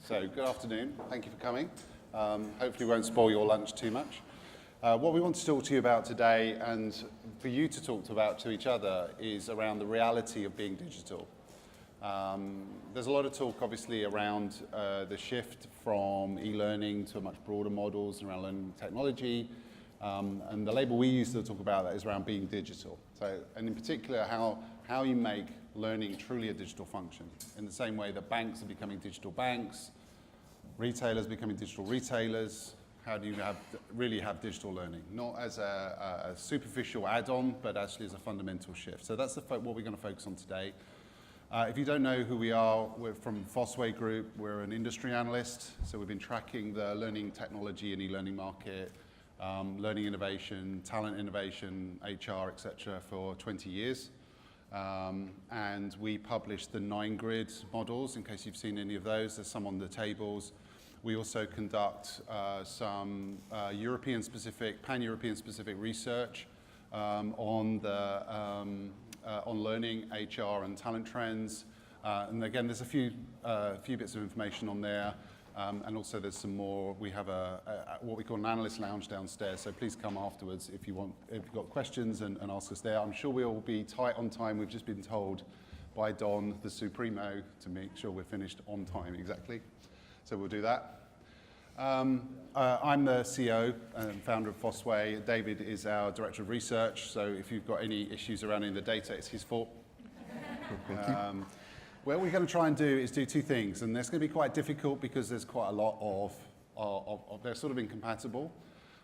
So good afternoon, thank you for coming. Hopefully we won't spoil your lunch too much. What we want to talk to you about today, and for you to talk about to each other, is around the reality of being digital. There's a lot of talk obviously around the shift from e-learning to much broader models around learning technology, and the label we use to talk about that is around being digital. So, and in particular how you make learning truly a digital function, in the same way that banks are becoming digital banks, retailers becoming digital retailers. How do you really have digital learning? Not as a superficial add-on, but actually as a fundamental shift. So that's what we're going to focus on today. If you don't know who we are, we're from Fosway Group. We're an industry analyst, so we've been tracking the learning technology and e-learning market, learning innovation, talent innovation, HR, etc. for 20 years. And we publish the 9-grid models, in case you've seen any of those. There's some on the tables. We also conduct some European-specific, pan-European specific research on learning, HR, and talent trends. And again, there's a few bits of information on there. And also there's some more. We have what we call an analyst lounge downstairs, so please come afterwards if you've got questions and ask us there. I'm sure we'll be tight on time. We've just been told by Don, the Supremo, to make sure we're finished on time exactly. So we'll do that. I'm the CEO and founder of Fosway. David is our Director of Research, so if you've got any issues around the data, it's his fault. Thank you. What we're going to try and do is do two things, and that's going to be quite difficult because there's quite a lot of they're sort of incompatible.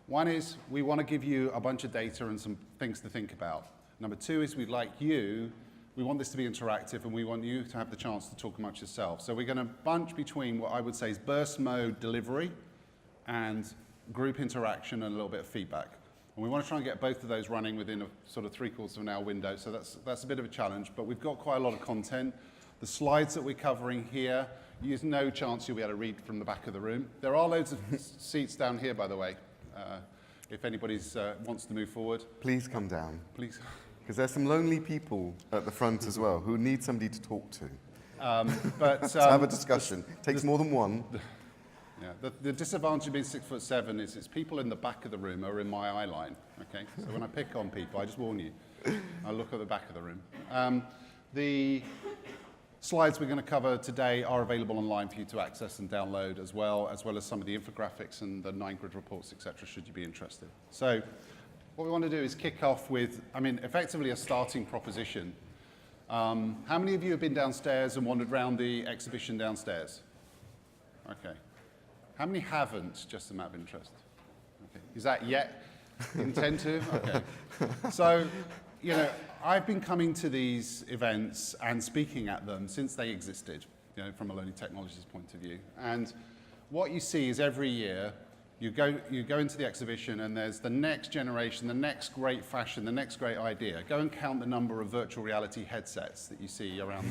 One is we want to give you a bunch of data and some things to think about. Number two is we want this to be interactive and we want you to have the chance to talk amongst yourself. So we're going to bunch between what I would say is burst mode delivery and group interaction and a little bit of feedback. And we want to try and get both of those running within a sort of 3/4 of an hour window, so that's a bit of a challenge, but we've got quite a lot of content. The slides that we're covering here, there's no chance you'll be able to read from the back of the room. There are loads of seats down here, by the way, if anybody wants to move forward. Please come down. Please. Because there's some lonely people at the front as well who need somebody to talk to. To have a discussion. Takes more than one. Yeah, the disadvantage of being 6'7" is it's people in the back of the room are in my eye line. Okay, so when I pick on people, I just warn you. I look at the back of the room. The slides we're going to cover today are available online for you to access and download as well as some of the infographics and the 9-grid reports, etc., should you be interested. So what we want to do is kick off with, effectively a starting proposition. How many of you have been downstairs and wandered around the exhibition downstairs? Okay. How many haven't, just a matter of interest? Okay. Is that yet? Intend to? Okay. So, I've been coming to these events and speaking at them since they existed, from a learning technologies point of view. And what you see is every year, you go into the exhibition and there's the next generation, the next great fashion, the next great idea. Go and count the number of virtual reality headsets that you see around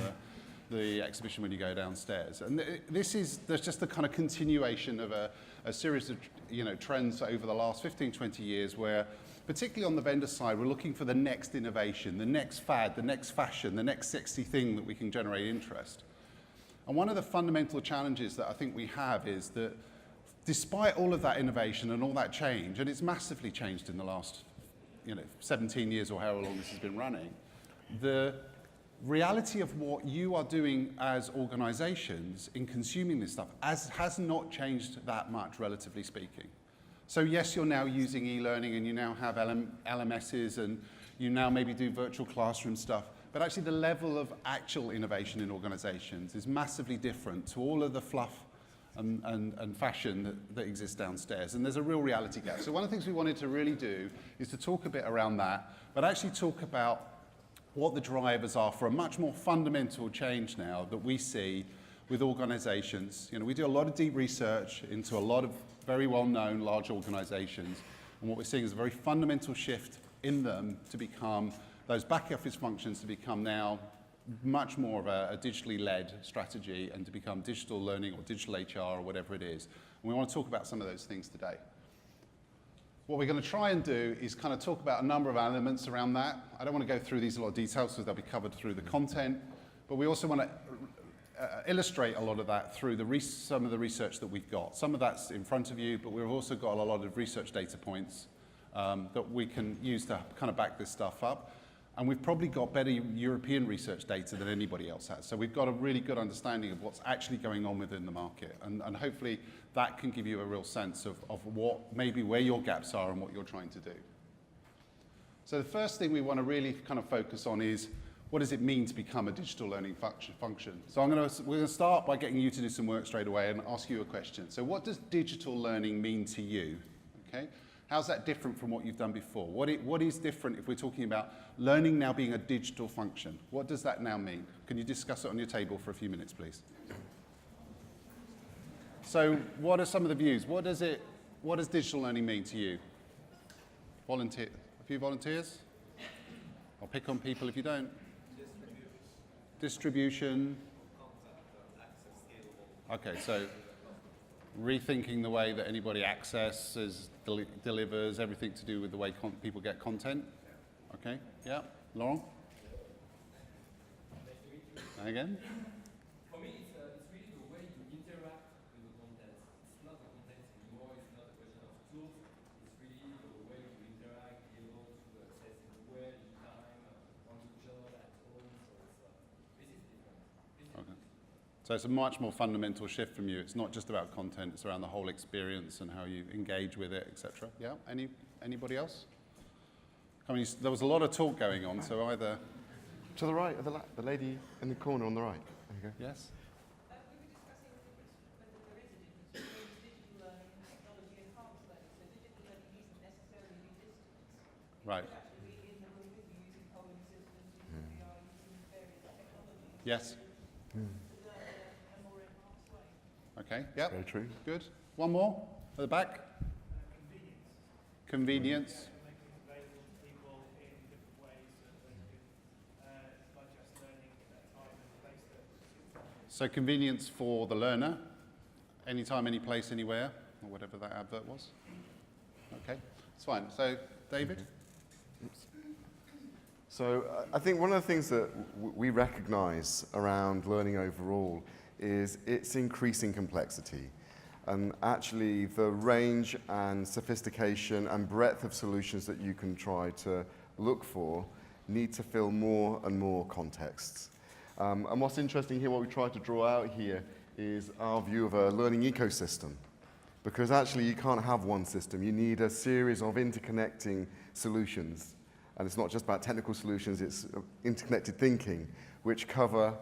the exhibition when you go downstairs. And there's just the kind of continuation of a series of trends over the last 15, 20 years where, particularly on the vendor side, we're looking for the next innovation, the next fad, the next fashion, the next sexy thing that we can generate interest. And one of the fundamental challenges that I think we have is that despite all of that innovation and all that change, and it's massively changed in the last 17 years or however long this has been running, the reality of what you are doing as organizations in consuming this stuff has not changed that much, relatively speaking. So yes, you're now using e-learning and you now have LMSs and you now maybe do virtual classroom stuff, but actually the level of actual innovation in organizations is massively different to all of the fluff and fashion that exists downstairs. And there's a real reality gap. So one of the things we wanted to really do is to talk a bit around that, but actually talk about what the drivers are for a much more fundamental change now that we see with organizations. We do a lot of deep research into a lot of very well-known large organizations, and what we're seeing is a very fundamental shift in them to become those back office functions to become now much more of a digitally led strategy and to become digital learning or digital HR or whatever it is. And we want to talk about some of those things today. What we're going to try and do is kind of talk about a number of elements around that. I don't want to go through these in a lot of detail because they'll be covered through the content, but we also want to illustrate a lot of that through some of the research that we've got. Some of that's in front of you, but we've also got a lot of research data points that we can use to kind of back this stuff up. And we've probably got better European research data than anybody else has. So we've got a really good understanding of what's actually going on within the market. And hopefully that can give you a real sense of what, maybe where your gaps are and what you're trying to do. So the first thing we want to really kind of focus on is, what does it mean to become a digital learning function? So we're going to start by getting you to do some work straight away and ask you a question. So what does digital learning mean to you? Okay? How's that different from what you've done before? What is different if we're talking about learning now being a digital function? What does that now mean? Can you discuss it on your table for a few minutes, please? So what are some of the views? What does digital learning mean to you? Volunteer. A few volunteers? I'll pick on people if you don't. Distribution. Okay, so rethinking the way that anybody accesses, delivers, everything to do with the way people get content. Okay, yeah. Laurent? Again? For me, it's really the way you interact with the content. It's not the content anymore, it's not a question of tools. It's really the way you interact, be able to access it where, anytime, on the job, at home. So this is different. Okay. So it's a much more fundamental shift from you. It's not just about content, it's around the whole experience and how you engage with it, etc. Yeah? Anybody else? I mean, there was a lot of talk going on, so either... To the right, the lady in the corner on the right. There you go. Yes? We were discussing whether there is a difference between digital learning and technology enhanced learning. So digital learning isn't necessarily be distance. Right. It could actually be in the room with you using polling systems, using VR, using various technologies. Yes? To learn in a more enhanced way. Okay, yep. Very true. Good. One more at the back. Convenience. Making it available to people in different ways so that they can digest learning at that time and place that suits them. So convenience for the learner, anytime, any place, anywhere, or whatever that advert was. Okay, it's fine. So, David? So I think one of the things that we recognize around learning overall is its increasing complexity. And actually the range and sophistication and breadth of solutions that you can try to look for need to fill more and more contexts. And what's interesting here, what we try to draw out here, is our view of a learning ecosystem. Because actually you can't have one system. You need a series of interconnecting solutions. And it's not just about technical solutions, it's interconnected thinking, which cover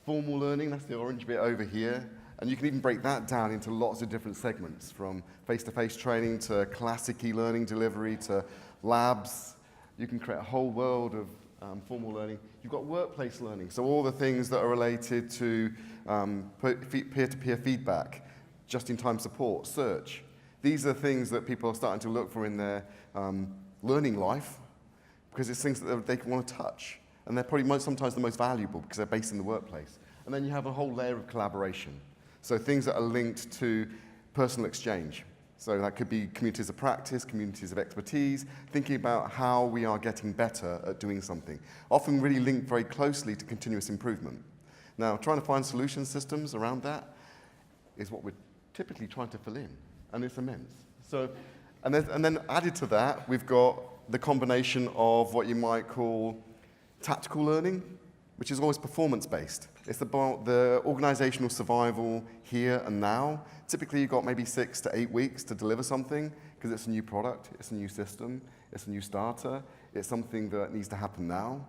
formal learning, that's the orange bit over here. And you can even break that down into lots of different segments, from face-to-face training to classic e-learning delivery to labs. You can create a whole world of formal learning. You've got workplace learning, so all the things that are related to peer-to-peer feedback, just-in-time support, search. These are things that people are starting to look for in their learning life, because it's things that they want to touch. And they're probably sometimes the most valuable because they're based in the workplace. And then you have a whole layer of collaboration. So things that are linked to personal exchange. So that could be communities of practice, communities of expertise, thinking about how we are getting better at doing something. Often really linked very closely to continuous improvement. Now, trying to find solution systems around that is what we're typically trying to fill in. And it's immense. So, and then added to that, we've got the combination of what you might call tactical learning, which is always performance-based. It's about the organizational survival here and now. Typically, you've got maybe 6 to 8 weeks to deliver something because it's a new product, it's a new system, it's a new starter, it's something that needs to happen now.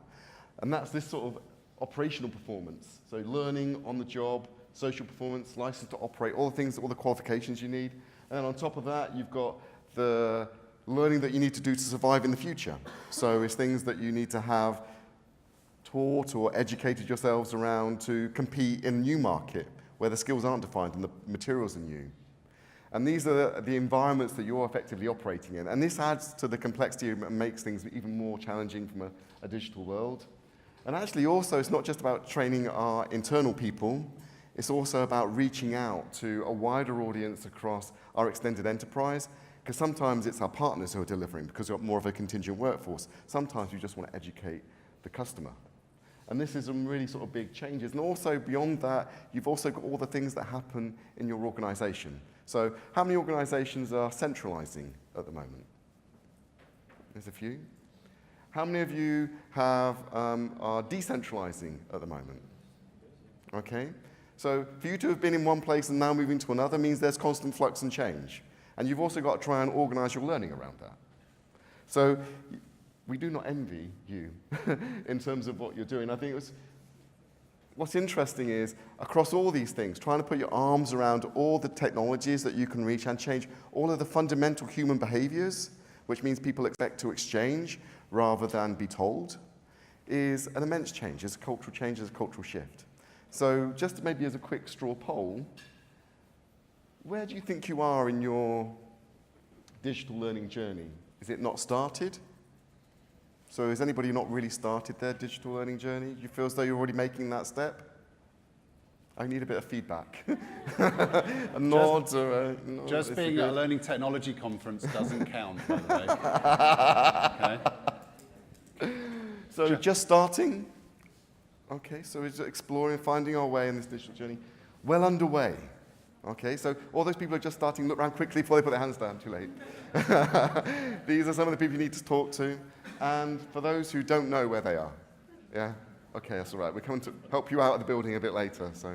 And that's this sort of operational performance. So learning on the job, social performance, license to operate, all the things, all the qualifications you need. And then on top of that, you've got the learning that you need to do to survive in the future. So it's things that you need to have taught or educated yourselves around to compete in a new market where the skills aren't defined and the materials are new. And these are the environments that you're effectively operating in. And this adds to the complexity and makes things even more challenging from a digital world. And actually also, it's not just about training our internal people, it's also about reaching out to a wider audience across our extended enterprise, because sometimes it's our partners who are delivering because we've got more of a contingent workforce. Sometimes we just want to educate the customer. And this is some really sort of big changes. And also beyond that, you've also got all the things that happen in your organization. So how many organizations are centralizing at the moment? There's a few. How many of you are decentralizing at the moment? Okay. So for you to have been in one place and now moving to another means there's constant flux and change. And you've also got to try and organize your learning around that. So we do not envy you in terms of what you're doing. I think what's interesting is, across all these things, trying to put your arms around all the technologies that you can reach and change all of the fundamental human behaviors, which means people expect to exchange rather than be told, is an immense change. It's a cultural change, it's a cultural shift. So just maybe as a quick straw poll, where do you think you are in your digital learning journey? Is it not started? So has anybody not really started their digital learning journey? You feel as though you're already making that step? I need a bit of feedback. A nod or a nod. Just being at a learning technology conference doesn't count, by the way. Okay. So just starting? Okay, so it's exploring, finding our way in this digital journey. Well underway. Okay, so all those people who are just starting, look around quickly before they put their hands down, too late. These are some of the people you need to talk to. And for those who don't know where they are, yeah? Okay, that's all right. We're coming to help you out of the building a bit later, so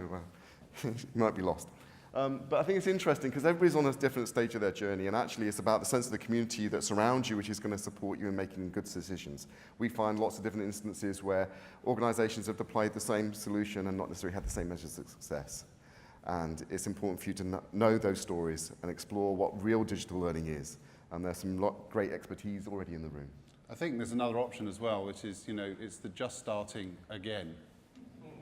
you might be lost. But I think it's interesting because everybody's on a different stage of their journey, and actually it's about the sense of the community that surrounds you, which is going to support you in making good decisions. We find lots of different instances where organizations have deployed the same solution and not necessarily had the same measures of success. And it's important for you to know those stories and explore what real digital learning is. And there's some great expertise already in the room. I think there's another option as well, which is, it's the just starting again.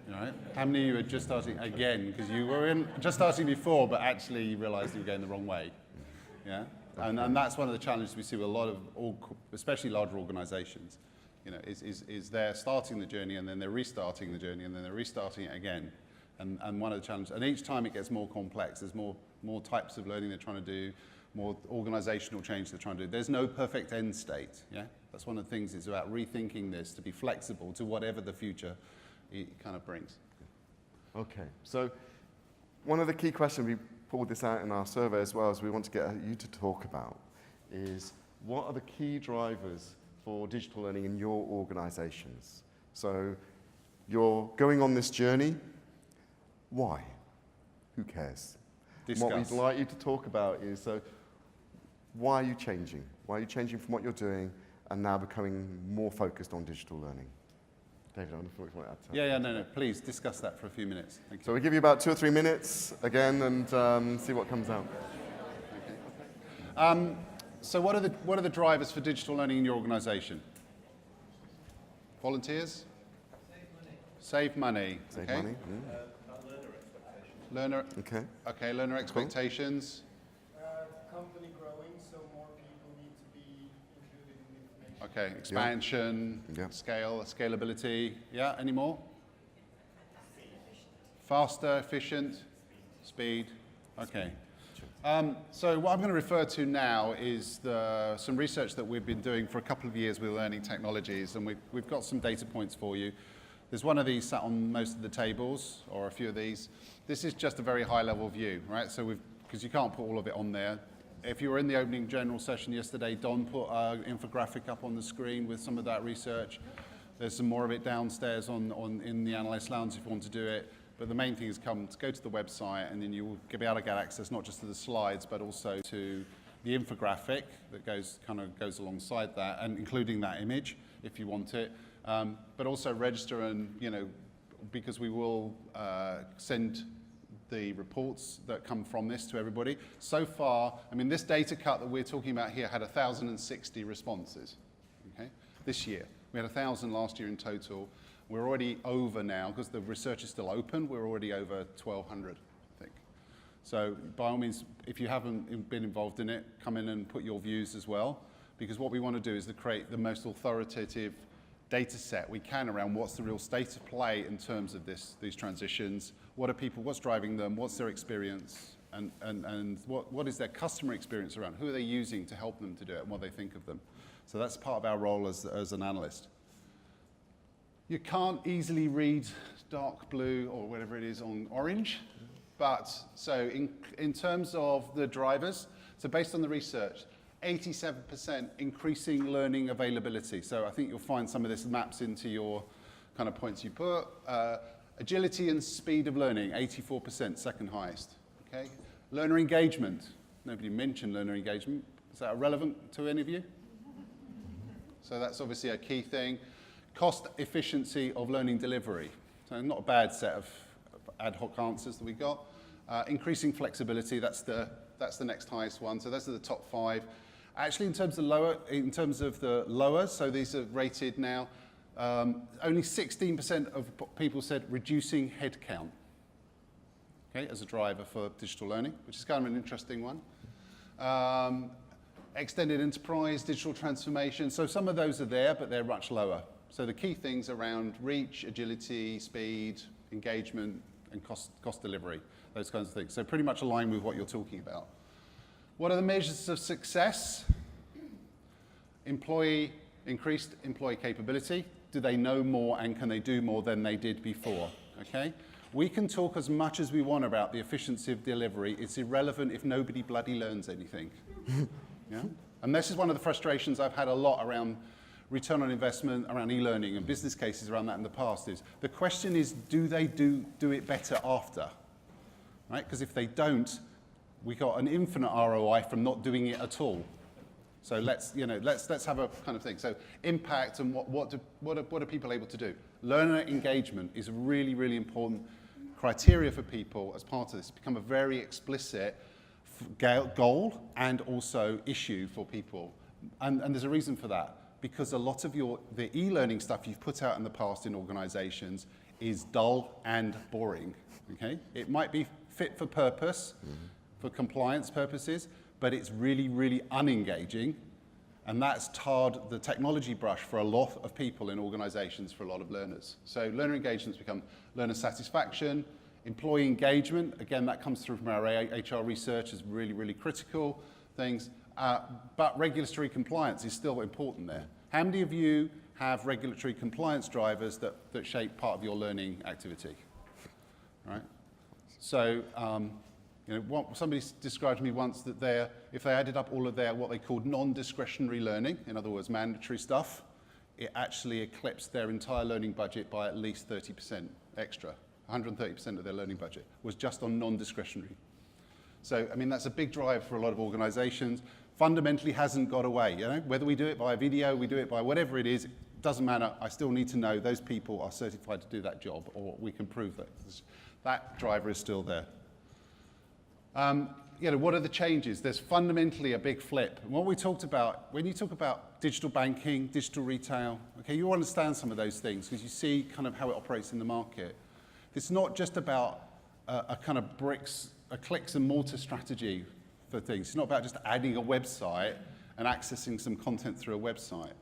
Right? How many of you are just starting again? Because you were just starting before, but actually you realized you were going the wrong way. Yeah? And that's one of the challenges we see with a lot of, especially larger organizations, is they're starting the journey and then they're restarting the journey and then they're restarting it again. And one of the challenges, and each time it gets more complex, there's more types of learning they're trying to do, more organizational change they're trying to do. There's no perfect end state. Yeah? That's one of the things, it's about rethinking this to be flexible to whatever the future it kind of brings. Okay, so one of the key questions, we pulled this out in our survey as well, as we want to get you to talk about, is what are the key drivers for digital learning in your organizations? So you're going on this journey, why? Who cares? Discuss. What we'd like you to talk about is, why are you changing? Why are you changing from what you're doing and now becoming more focused on digital learning? David, I don't know if you want to add to that. Yeah, no, please discuss that for a few minutes. Thank you. So we'll give you about 2 or 3 minutes again and see what comes out. Okay. So what are the drivers for digital learning in your organization? Volunteers? Save money. Save okay. money. Learner. Okay. Okay, learner expectations. Company growing, so more people need to be included in the information. Okay, expansion, Yeah. scalability. Yeah, any more? Faster, efficient, speed. Okay. So what I'm going to refer to now is some research that we've been doing for a couple of years with learning technologies, and we've got some data points for you. There's one of these sat on most of the tables, or a few of these. This is just a very high-level view, right? So because you can't put all of it on there. If you were in the opening general session yesterday, Don put an infographic up on the screen with some of that research. There's some more of it downstairs in the analyst lounge if you want to do it. But the main thing is go to the website, and then you will be able to get access not just to the slides, but also to the infographic that goes alongside that, and including that image if you want it. But also register, and because we will send the reports that come from this to everybody. So far, this data cut that we're talking about here had 1,060 responses. Okay, this year we had 1,000 last year in total. We're already over now, because the research is still open, we're already over 1,200, I think. So by all means, if you haven't been involved in it, come in and put your views as well, because what we want to do is to create the most authoritative data set we can around what's the real state of play in terms of these transitions, what's driving them, what's their experience, and what is their customer experience around, who are they using to help them to do it, and what they think of them. So that's part of our role as an analyst. You can't easily read dark blue or whatever it is on orange, but so in terms of the drivers, so based on the research, 87% increasing learning availability. So I think you'll find some of this maps into your kind of points you put. Agility and speed of learning, 84%, second highest. Okay. Learner engagement. Nobody mentioned learner engagement. Is that relevant to any of you? So that's obviously a key thing. Cost efficiency of learning delivery. So not a bad set of ad hoc answers that we got. Increasing flexibility, that's the next highest one. So those are the top 5. Actually, in terms of the lower, so these are rated now, only 16% of people said reducing headcount, okay, as a driver for digital learning, which is kind of an interesting one. Extended enterprise, digital transformation. So some of those are there, but they're much lower. So the key things around reach, agility, speed, engagement, and cost delivery, those kinds of things. So pretty much aligned with what you're talking about. What are the measures of success? Increased employee capability. Do they know more and can they do more than they did before? Okay? We can talk as much as we want about the efficiency of delivery. It's irrelevant if nobody bloody learns anything. Yeah? And this is one of the frustrations I've had a lot around return on investment, around e-learning and business cases around that in the past is, the question is, do they do it better after? Right? Because if they don't, we got an infinite ROI from not doing it at all. So let's have a kind of thing. So impact and what are people able to do? Learner engagement is a really, really important criteria for people as part of this. Become a very explicit goal and also issue for people. And there's a reason for that. Because a lot of the e-learning stuff you've put out in the past in organizations is dull and boring, okay? It might be fit for purpose, for compliance purposes, but it's really, really unengaging, and that's tarred the technology brush for a lot of people in organizations, for a lot of learners. So learner engagements become learner satisfaction, employee engagement, again, that comes through from our HR research as really, really critical things. But regulatory compliance is still important there. How many of you have regulatory compliance drivers that shape part of your learning activity? Right? So, somebody described to me once that if they added up all of their what they called non-discretionary learning, in other words, mandatory stuff, it actually eclipsed their entire learning budget by at least 30% extra. 130% of their learning budget was just on non-discretionary. So, I mean, that's a big drive for a lot of organizations. Fundamentally hasn't got away. Whether we do it by video, we do it by whatever it is, it doesn't matter. I still need to know those people are certified to do that job, or we can prove that. That driver is still there. What are the changes? There's fundamentally a big flip. And what we talked about, when you talk about digital banking, digital retail, okay, you understand some of those things because you see kind of how it operates in the market. It's not just about a kind of a clicks and mortar strategy for things. It's not about just adding a website and accessing some content through a website.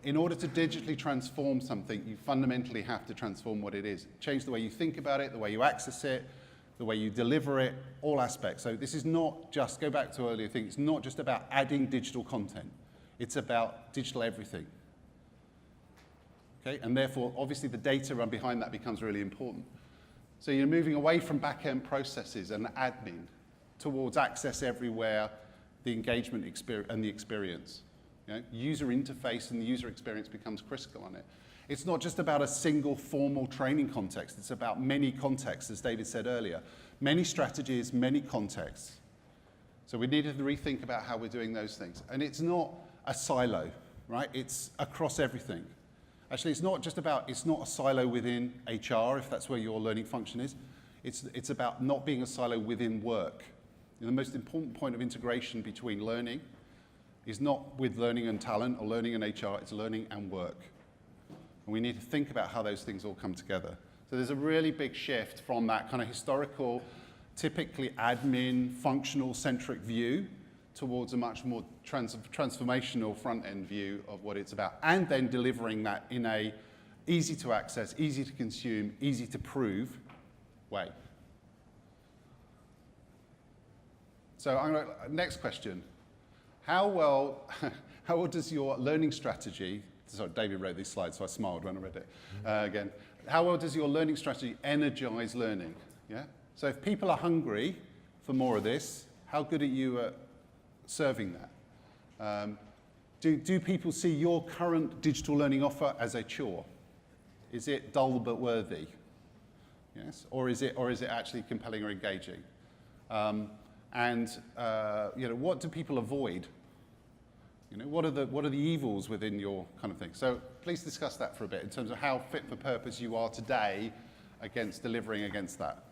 In order to digitally transform something, you fundamentally have to transform what it is. Change the way you think about it, the way you access it, the way you deliver it, all aspects. So this is not just, go back to earlier things, it's not just about adding digital content. It's about digital everything. Okay? And therefore, obviously, the data run behind that becomes really important. So you're moving away from back-end processes and admin towards access everywhere, the engagement and the experience. User interface and the user experience becomes critical on it. It's not just about a single formal training context. It's about many contexts, as David said earlier. Many strategies, many contexts. So we needed to rethink about how we're doing those things. And it's not a silo, right? It's across everything. Actually, it's not a silo within HR, if that's where your learning function is. It's about not being a silo within work. The most important point of integration between learning is not with learning and talent or learning and HR, it's learning and work. And we need to think about how those things all come together. So there's a really big shift from that kind of historical, typically admin, functional-centric view towards a much more transformational front-end view of what it's about, and then delivering that in a easy to access, easy to consume, easy to prove way. So next question. How well does your learning strategy sorry, David wrote these slides, so I smiled when I read it again. How well does your learning strategy energize learning? Yeah. So if people are hungry for more of this, how good are you at serving that? Do people see your current digital learning offer as a chore? Is it dull but worthy? Yes, or is it actually compelling or engaging? You know, what do people avoid? You know, what are the evils within your kind of thing? So please discuss that for a bit in terms of how fit for purpose you are today against delivering against that.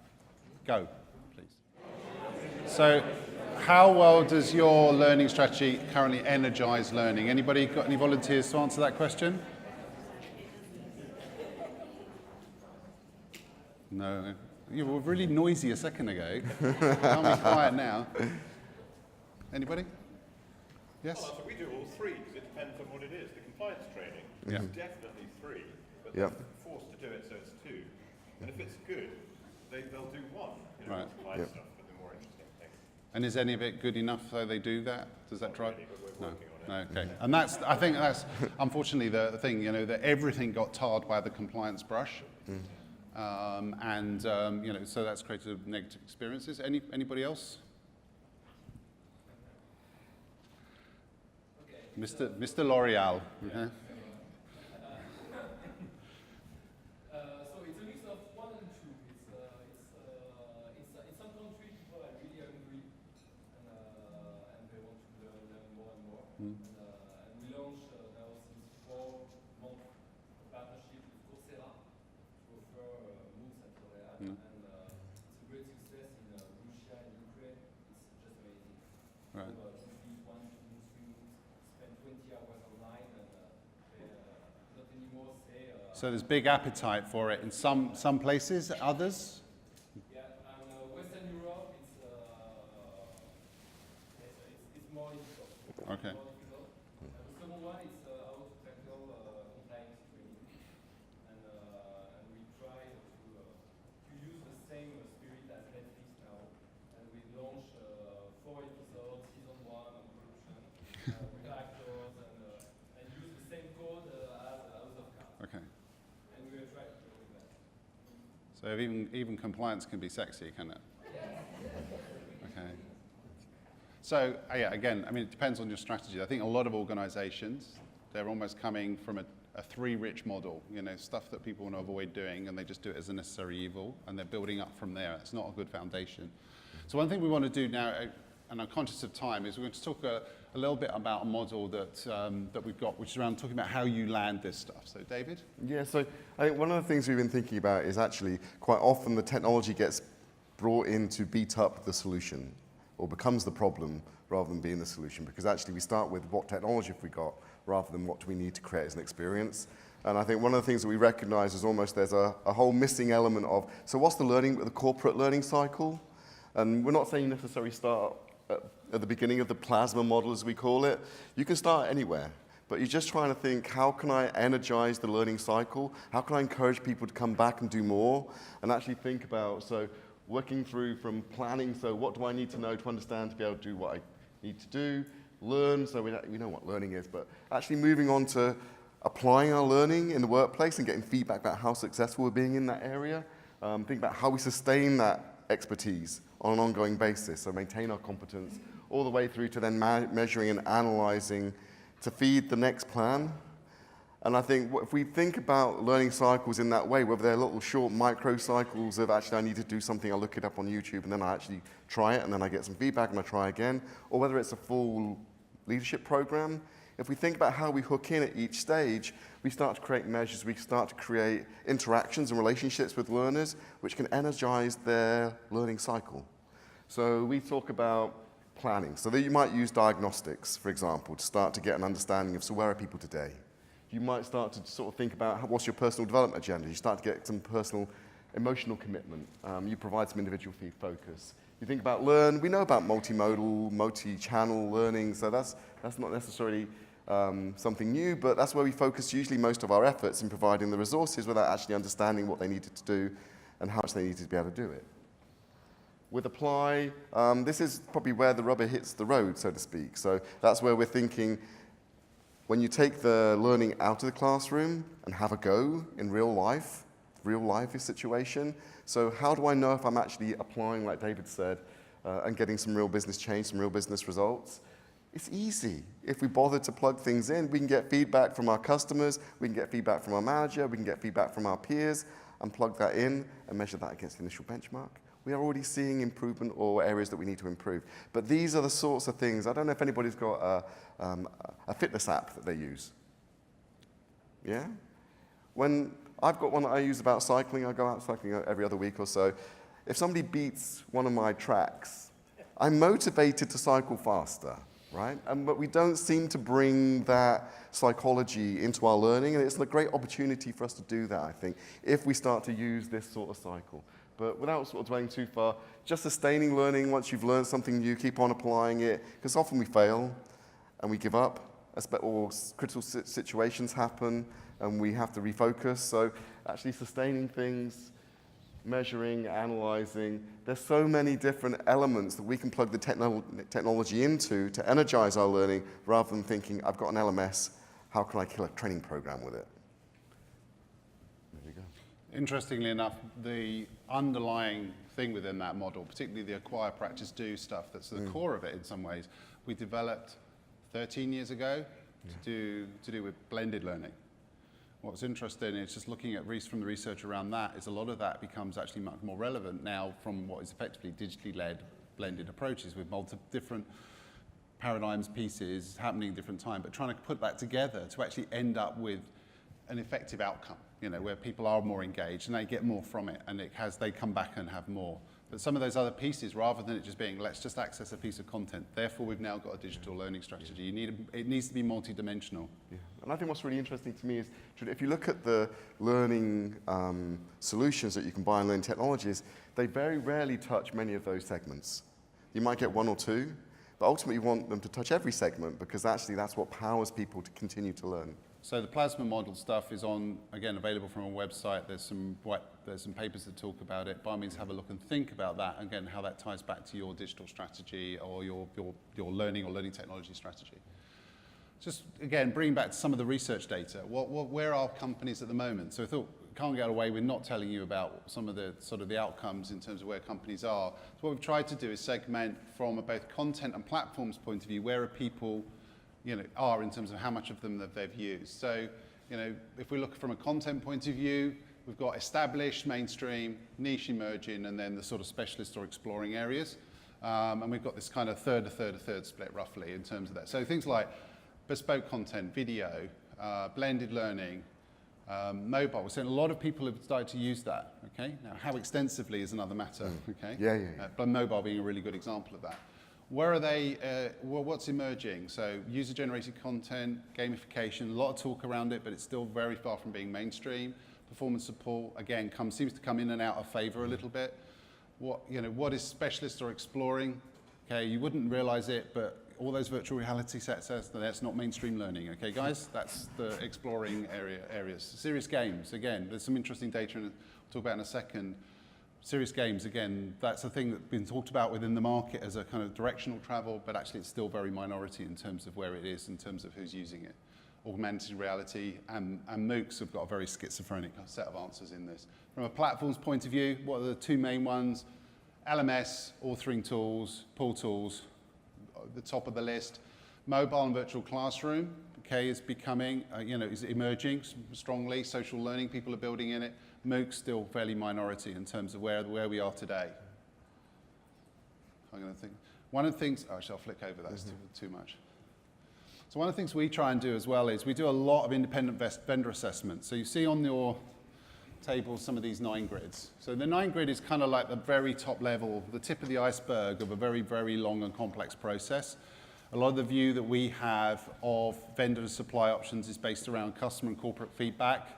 Go, please. So, how well does your learning strategy currently energize learning? Anybody got any volunteers to answer that question? No. You were really noisy a second ago. Can't be quiet now. Anybody? Yes? Well, so we do all three because it depends on what it is. The compliance training Yeah. is definitely 3, but Yeah. they're forced to do it, so it's 2. And if it's good, they'll do 1. You know, Right. compliance Yeah. stuff, but the more interesting things. And is any of it good enough so they do that? Does that drive? Really, but we're working on it. No, okay. And I think that's unfortunately the thing, you know, that everything got tarred by the compliance brush. You know, so that's created negative experiences. Anybody else? Mr. L'Oreal. Yeah. So it's a mix of 1 and 2. In some countries, people are really hungry and they want to learn more and more. And we launched now since 4 months a partnership with Coursera to offer MOOCs at L'Oréal. And it's a great success in Russia and Ukraine. It's just amazing. Right. So, usually 1, 2 MOOCs, 3 MOOCs, spend 20 hours online and they not anymore say. So there's big appetite for it in some places, others? Yeah, and Western Europe, it's more difficult. Okay. More difficult. The second one is how to tackle compliance training, and we try to use the same spirit as Netflix now, and we launch 4 episodes, season 1 on corruption with actors, and use the same code as House of Cards. Okay. And we will try to do that. So even compliance can be sexy, can it? Okay. So yeah, again, I mean, it depends on your strategy. I think a lot of organizations, they're almost coming from a 3-rich model, you know, stuff that people want to avoid doing, and they just do it as a necessary evil, and they're building up from there. It's not a good foundation. So one thing we want to do now, and I'm conscious of time, is we're going to talk a little bit about a model that we've got, which is around talking about how you land this stuff. So David? Yeah, so I think one of the things we've been thinking about is actually quite often the technology gets brought in to beat up the solution or becomes the problem rather than being the solution, because actually we start with what technology have we got rather than what do we need to create as an experience. And I think one of the things that we recognize is almost there's a whole missing element of, so what's the corporate learning cycle? And we're not saying necessarily start at the beginning of the plasma model, as we call it. You can start anywhere, but you're just trying to think, how can I energize the learning cycle? How can I encourage people to come back and do more? And actually think about, so working through from planning, so what do I need to know to understand to be able to do what I need to do? Learn, so we know what learning is, but actually moving on to applying our learning in the workplace and getting feedback about how successful we're being in that area. Think about how we sustain that expertise on an ongoing basis, so maintain our competence, all the way through to then measuring and analyzing to feed the next plan. And I think if we think about learning cycles in that way, whether they're little short micro cycles of actually I need to do something, I'll look it up on YouTube and then I actually try it and then I get some feedback and I try again, or whether it's a full leadership program, if we think about how we hook in at each stage, we start to create measures, we start to create interactions and relationships with learners which can energize their learning cycle. So we talk about planning. So that you might use diagnostics, for example, to start to get an understanding of, so where are people today? You might start to sort of think about what's your personal development agenda. You start to get some personal emotional commitment. You provide some individual focus. You think about learn. We know about multimodal, multi-channel learning, so that's not necessarily something new, but that's where we focus usually most of our efforts in providing the resources without actually understanding what they needed to do and how much they needed to be able to do it. With apply, this is probably where the rubber hits the road, so to speak. So that's where we're thinking, when you take the learning out of the classroom and have a go in real life situation. So how do I know if I'm actually applying, like David said, and getting some real business change, some real business results? It's easy. If we bother to plug things in, we can get feedback from our customers, we can get feedback from our manager, we can get feedback from our peers, and plug that in and measure that against the initial benchmark. We are already seeing improvement or areas that we need to improve. But these are the sorts of things. I don't know if anybody's got a fitness app that they use. Yeah? When I've got one that I use about cycling, I go out cycling every other week or so. If somebody beats one of my tracks, I'm motivated to cycle faster, right? But we don't seem to bring that psychology into our learning, and it's a great opportunity for us to do that, I think, if we start to use this sort of cycle. But without sort of dwelling too far, just sustaining learning once you've learned something new, keep on applying it, because often we fail and we give up, or critical situations happen and we have to refocus. So actually sustaining things, measuring, analyzing, there's so many different elements that we can plug the technology into to energize our learning rather than thinking, I've got an LMS, how can I kill a training program with it? There we go. Interestingly enough, the underlying thing within that model, particularly the acquire, practice, do stuff that's the core of it in some ways, we developed 13 years ago to do with blended learning. What's interesting is just looking at from the research around that is a lot of that becomes actually much more relevant now from what is effectively digitally led blended approaches with multiple different paradigms, pieces happening at different time, but trying to put that together to actually end up with an effective outcome, you know, where people are more engaged and they get more from it and they come back and have more. But some of those other pieces, rather than it just being, let's just access a piece of content, therefore we've now got a digital learning strategy. It needs to be multidimensional. Yeah. And I think what's really interesting to me is, if you look at the learning solutions that you can buy in learning technologies, they very rarely touch many of those segments. You might get one or two, but ultimately you want them to touch every segment because actually that's what powers people to continue to learn. So the plasma model stuff is available from a website. There's some papers that talk about it. By all means, have a look and think about that. Again, how that ties back to your digital strategy or your learning or learning technology strategy. Just again, bringing back to some of the research data. Where are companies at the moment? So I thought can't get away with not telling you about some of the sort of the outcomes in terms of where companies are. So what we've tried to do is segment from a both content and platforms point of view. Where are people? Are in terms of how much of them that they've used. So, if we look from a content point of view, we've got established, mainstream, niche, emerging, and then the sort of specialist or exploring areas. And we've got this kind of a third split roughly in terms of that. So things like bespoke content, video, blended learning, mobile. We're seeing a lot of people have started to use that. Okay, now how extensively is another matter. Okay, but mobile being a really good example of that. Where are they, what's emerging? So user-generated content, gamification, a lot of talk around it, but it's still very far from being mainstream. Performance support, again, seems to come in and out of favor a little bit. What is specialist or exploring? Okay, you wouldn't realize it, but all those virtual reality sets, that's not mainstream learning. Okay, guys, that's the exploring areas. Serious games, again, there's some interesting data, and we'll talk about in a second. Serious games, again, that's a thing that's been talked about within the market as a kind of directional travel, but actually it's still very minority in terms of where it is, in terms of who's using it. Augmented reality and MOOCs have got a very schizophrenic set of answers in this. From a platform's point of view, what are the two main ones? LMS, authoring tools, pull tools, the top of the list. Mobile and virtual classroom, okay, is becoming, is emerging strongly. Social learning, people are building in it. MOOCs still fairly minority in terms of where we are today. I'm going to think. One of the things, actually I'll flick over, that's too much. So one of the things we try and do as well is we do a lot of independent vendor assessments. So you see on your table some of these 9 grids. So the 9 grid is kind of like the very top level, the tip of the iceberg of a very, very long and complex process. A lot of the view that we have of vendor and supply options is based around customer and corporate feedback.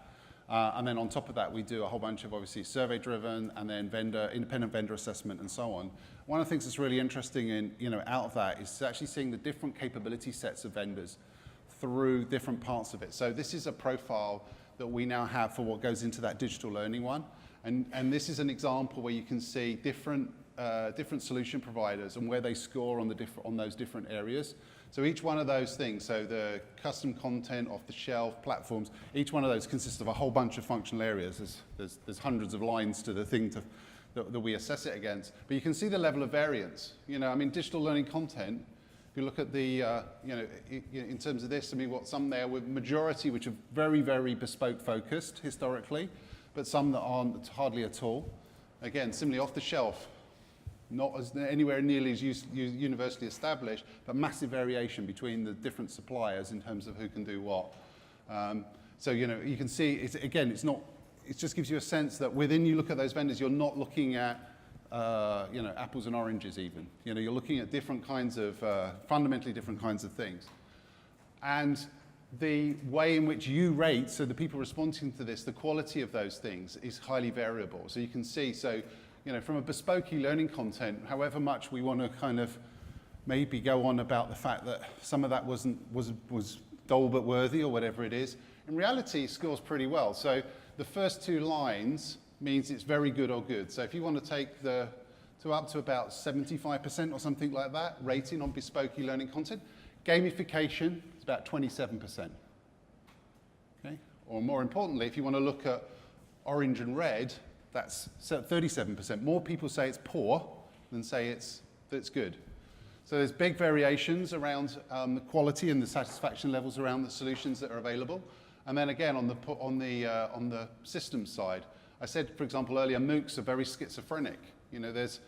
And then on top of that, we do a whole bunch of obviously survey-driven and then independent vendor assessment and so on. One of the things that's really interesting out of that is actually seeing the different capability sets of vendors through different parts of it. So this is a profile that we now have for what goes into that digital learning one. And this is an example where you can see different solution providers and where they score on those different areas. So each one of those things, so the custom content, off-the-shelf platforms, each one of those consists of a whole bunch of functional areas. There's hundreds of lines to the thing that we assess it against. But you can see the level of variance. You know, I mean, digital learning content, if you look at the, in terms of this, I mean, what's some there with majority, which are very, very bespoke focused historically, but some that aren't hardly at all. Again, similarly off the shelf, not as anywhere nearly as universally established, but massive variation between the different suppliers in terms of who can do what. So, you know, you can see, it just gives you a sense that within you look at those vendors, you're not looking at, apples and oranges even. You know, you're looking at different kinds of, fundamentally different kinds of things. And the way in which you rate, so the people responding to this, the quality of those things is highly variable. So you can see, you know, from a bespoke learning content, however much we want to kind of maybe go on about the fact that some of that was dull but worthy or whatever it is, in reality it scores pretty well. So the first two lines means it's very good or good. So if you want to take up to about 75% or something like that rating on bespoke learning content, gamification is about 27%. Okay? Or more importantly, if you want to look at orange and red, that's 37%. More people say it's poor than say it's good. So there's big variations around the quality and the satisfaction levels around the solutions that are available. And then again, on the systems side, I said, for example, earlier, MOOCs are very schizophrenic. You know, there's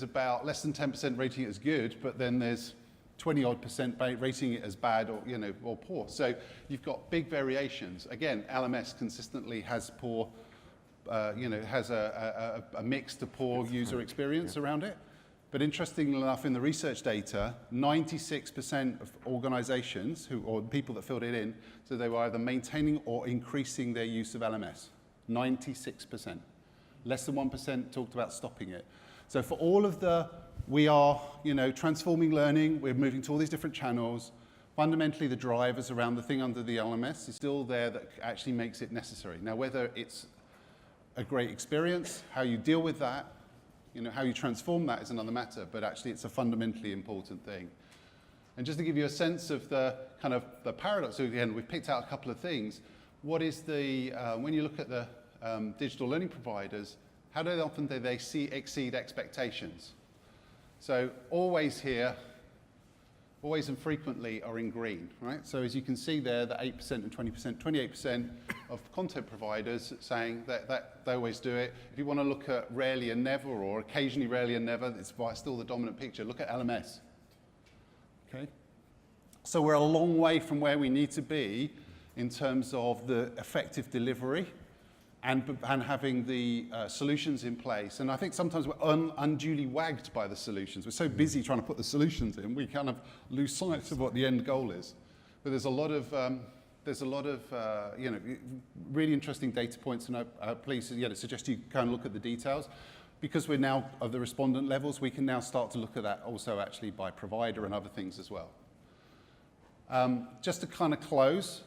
about less than 10% rating it as good, but then there's 20-odd% rating it as bad or poor. So you've got big variations. Again, LMS consistently has poor. Has a mixed to poor user experience around it. But interestingly enough, in the research data, 96% of organizations or people that filled it in, so they were either maintaining or increasing their use of LMS. 96%. Less than 1% talked about stopping it. So for all of we are, transforming learning, we're moving to all these different channels. Fundamentally, the drivers around the thing under the LMS is still there that actually makes it necessary. Now, whether it's a great experience, how you deal with that, how you transform that is another matter, but actually it's a fundamentally important thing. And just to give you a sense of the kind of the paradox, so again, we've picked out a couple of things. What is when you look at the digital learning providers, how often do they exceed expectations? So always here, always and frequently are in green, right? So as you can see there, the 8% and 20%, 28% of content providers saying that they always do it. If you want to look at rarely and never, or occasionally rarely and never, it's still the dominant picture. Look at LMS, okay? So we're a long way from where we need to be in terms of the effective delivery and having the solutions in place. And I think sometimes we're unduly wagged by the solutions. We're so busy trying to put the solutions in, we kind of lose sight of what the end goal is. But there's a lot of really interesting data points, and please suggest you kind of look at the details. Because we're now of the respondent levels, we can now start to look at that also actually by provider and other things as well. Just to kind of close,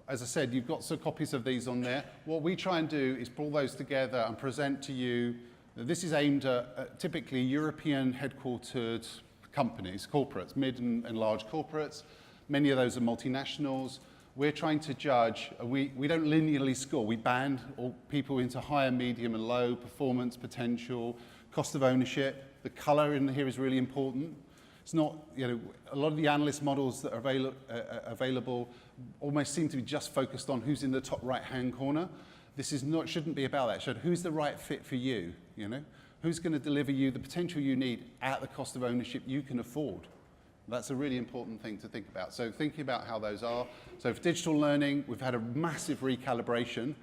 as I said, you've got some copies of these on there. What we try and do is pull those together and present to you. This is aimed at typically European headquartered companies, corporates, mid and large corporates. Many of those are multinationals. We're trying to judge, we don't linearly score. We band all people into higher, medium, and low, performance, potential, cost of ownership. The color in here is really important. It's not, a lot of the analyst models that are available almost seem to be just focused on who's in the top right-hand corner. This shouldn't be about that. It should, who's the right fit for you, Who's going to deliver you the potential you need at the cost of ownership you can afford? That's a really important thing to think about. So thinking about how those are. So for digital learning, we've had a massive recalibration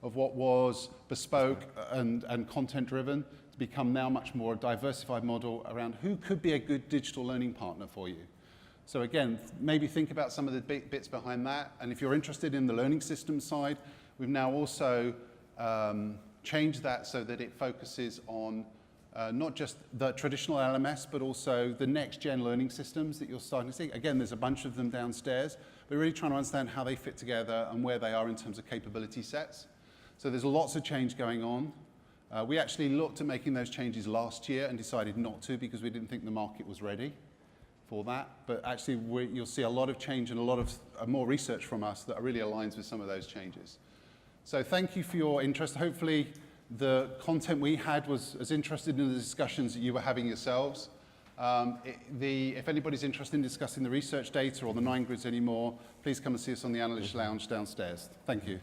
of what was bespoke and content-driven to become now much more a diversified model around who could be a good digital learning partner for you. So again, maybe think about some of the bits behind that. And if you're interested in the learning system side, we've now also changed that so that it focuses on not just the traditional LMS, but also the next-gen learning systems that you're starting to see. Again, there's a bunch of them downstairs. We're really trying to understand how they fit together and where they are in terms of capability sets. So there's lots of change going on. We actually looked at making those changes last year and decided not to because we didn't think the market was ready for that, but actually you'll see a lot of change and a lot of more research from us that really aligns with some of those changes. So thank you for your interest. Hopefully the content we had was as interested in the discussions that you were having yourselves. If anybody's interested in discussing the research data or the 9 grids anymore, please come and see us on the Analyst Lounge downstairs. Thank you.